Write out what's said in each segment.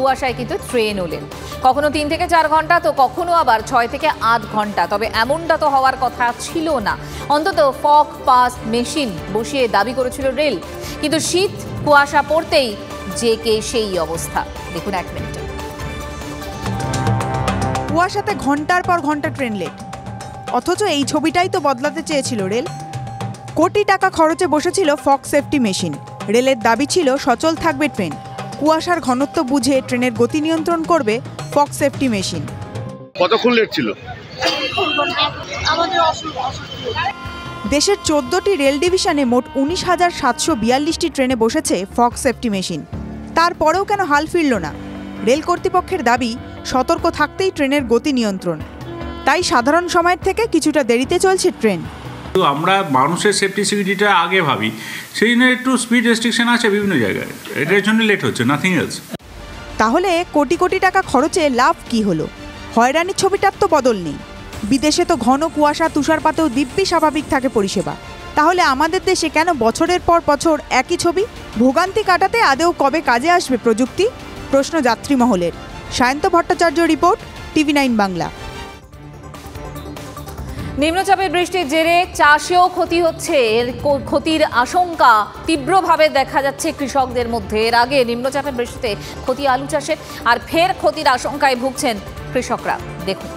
কুয়াশায় কিন্তু train woollen. কখনো 3 থেকে 4 ঘন্টা, তো কখনো আবার 6 থেকে 8 ঘন্টা। তবে এমনটা তো হওয়ার কথা ছিল না। অন্তত ফগ পাস মেশিন বসিয়ে দাবি করেছিল রেল, কিন্তু শীত কুয়াশা পড়তেই যে কে সেই অবস্থা। দেখুন 1 মিনিটে। কুয়াশাতে ঘন্টার পর ঘন্টা ট্রেন লেট, অথচ এই ছবিটাই তো বদলাতে চেয়েছিল রেল। কোটি টাকা খরচে বসেছিল ফগ সেফটি মেশিন। রেলের দাবি ছিল সচল থাকবে ট্রেন, কুয়াশার ঘনত্ব বুঝে ট্রেনের গতি নিয়ন্ত্রণ করবে ফগ সেফটি মেশিন। কতক্ষণ লেট ছিল? দেশের 14টি রেল ডিভিশনে মোট 19,742টি ট্রেনে বসেছে ফগ সেফটি মেশিন। তারপরেও কেন হাল ফিরল না? রেল কর্তৃপক্ষের দাবি সতর্ক থাকতেই ট্রেনের গতি নিয়ন্ত্রণ, তাই সাধারণ সময়ের থেকে কিছুটা দেরিতে চলছে ট্রেন। আমরা মানুষের সেফটি সিকিউরিটিটা আগে ভাবি, সেই জন্য একটু স্পিড রেস্ট্রিকশন আছে বিভিন্ন জায়গায়, এটার জন্য লেট হচ্ছে, নাথিং এলস। তাহলে কোটি কোটি টাকা খরচে লাভ কি হলো? হয়রানির ছবিটার তো বদল নেই। বিদেশে তো ঘন কুয়াশা তুষারপাতেও দিব্যি স্বাভাবিক থাকে পরিষেবা। তাহলে আমাদের দেশে কেন বছরের পর বছর একই ছবি? ভোগান্তি কাটাতে আদেও কবে কাজে আসবে প্রযুক্তি? প্রশ্ন যাত্রী মহলের। Sayanta Bhattacharya report, TV9 Bangla. নিম্নচাপের বৃষ্টির জেরে চাষেও ক্ষতি হচ্ছে। এর ক্ষতির আশঙ্কা তীব্রভাবে দেখা যাচ্ছে কৃষকদের মধ্যে। এর আগে নিম্নচাপের বৃষ্টিতে ক্ষতি আলু চাষের, আর ফের ক্ষতির আশঙ্কায় ভুগছেন কৃষকরা। দেখুন।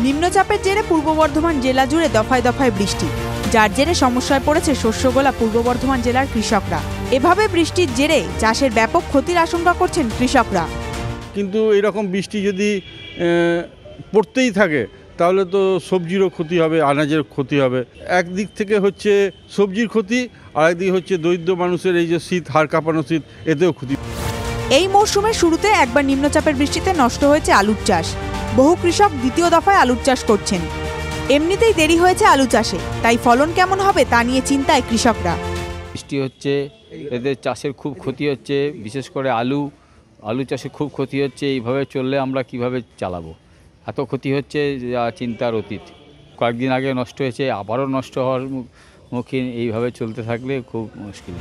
নিম্নচাপের জেরে পূর্ব বর্ধমান জেলা জুড়ে দফায় দফায় বৃষ্টি, যার জেরে সমস্যায় পড়েছে শস্যগোলা পূর্ব বর্ধমান জেলার কৃষকরা। এভাবে বৃষ্টির জেরে চাষের ব্যাপক ক্ষতির আশঙ্কা করছেন কৃষকরা। কিন্তু এরকম বৃষ্টি যদি পড়তেই থাকে তাহলে তো সবজিরও ক্ষতি হবে, আনাজের ক্ষতি হবে। একদিক থেকে হচ্ছে সবজির ক্ষতি, আর একদিক হচ্ছে দরিদ্র মানুষের এই যে শীত, হাড় কাঁপানো শীত, এতেও ক্ষতি। এই মরশুমের শুরুতে একবার নিম্নচাপের বৃষ্টিতে নষ্ট হয়েছে আলুর চাষ। বহু কৃষক দ্বিতীয় দফায় আলুর চাষ করছেন। এমনিতেই দেরি হয়েছে আলু চাষে, তাই ফলন কেমন হবে তা নিয়ে চিন্তায় কৃষকরা। বৃষ্টি হচ্ছে, এদের চাষের খুব ক্ষতি হচ্ছে, বিশেষ করে আলু চাষে খুব ক্ষতি হচ্ছে। এইভাবে চললে আমরা কিভাবে চালাবো? এত ক্ষতি হচ্ছে যা চিন্তার অতীত। কয়েকদিন আগে নষ্ট হয়েছে, আবারও নষ্ট হওয়ার মুখে। এইভাবে চলতে থাকলে খুব মুশকিল।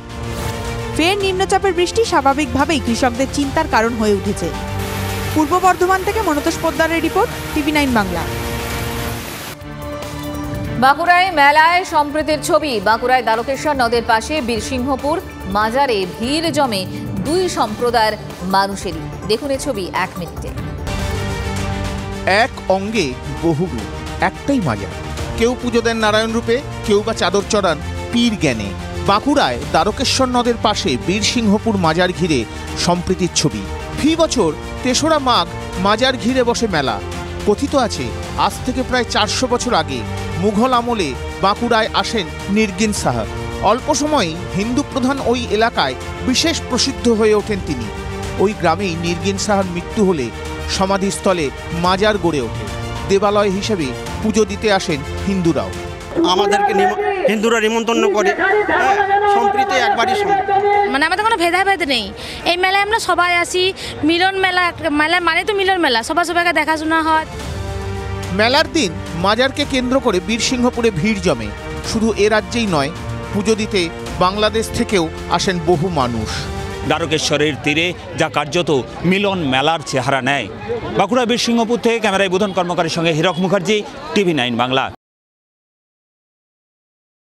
ফের নিম্নচাপের বৃষ্টি স্বাভাবিকভাবেই কৃষকদের চিন্তার কারণ হয়ে উঠেছে। পূর্ব বর্ধমান থেকে মনতোষ পোদ্দারের রিপোর্ট, TV9 বাংলা। বাঁকুড়ায় মেলায় সম্প্রীতির ছবি। বাঁকুড়ায় দ্বারকেশ্বর নদের পাশে বীরসিংহপুর মাজারে ভিড় জমে 2 সম্প্রদায়ের মানুষেরই। দেখুন এই ছবি 1 মিনিটে। এক অঙ্গে বহু রূপ, একটাই মাজার। কেউ পুজো দেন নারায়ণ রূপে, কেউ বা চাদর চড়ান পীর জ্ঞানে। বাঁকুড়ায় দ্বারকেশ্বর নদের পাশে বীরসিংহপুর মাজার ঘিরে সম্প্রীতির ছবি। ফি বছর 3রা মাঘ মাজার ঘিরে বসে মেলা। কথিত আছে আজ থেকে প্রায় 400 বছর আগে মুঘল আমলে বাঁকুড়ায় আসেন নির্গিন সাহা। অল্প সময়েই হিন্দু প্রধান ওই এলাকায় বিশেষ প্রসিদ্ধ হয়ে ওঠেন তিনি। ওই গ্রামেই নির্গিন সাহার মৃত্যু হলে সমাধিস্থলে মাজার গড়ে ওঠে। দেবালয় হিসেবে পুজো দিতে আসেন হিন্দুরাও। আমাদেরকে হিন্দুরা নিমন্ত্রণ করে, সম্প্রীতি একবারই মানে আমাদের কোনো ভেদাভেদ নেই। এই মেলায় আমরা সবাই আসি, মিলন মেলা। মেলা মানে তো মিলন মেলা, সবাইকে দেখাশোনা হয়। মেলার দিন মাজারকে কেন্দ্র করে বীরসিংহপুরে ভিড় জমে। শুধু এ রাজ্যেই নয়, পুজো দিতে বাংলাদেশ থেকেও আসেন বহু মানুষ। দ্বারকেশ্বরের তীরে যা কার্যত মিলন মেলার চেহারা নেয়। বাঁকুড়া বীরসিংহপুর থেকে ক্যামেরায় বোধন কর্মকারের সঙ্গে হীরক মুখার্জি, TV9 বাংলা।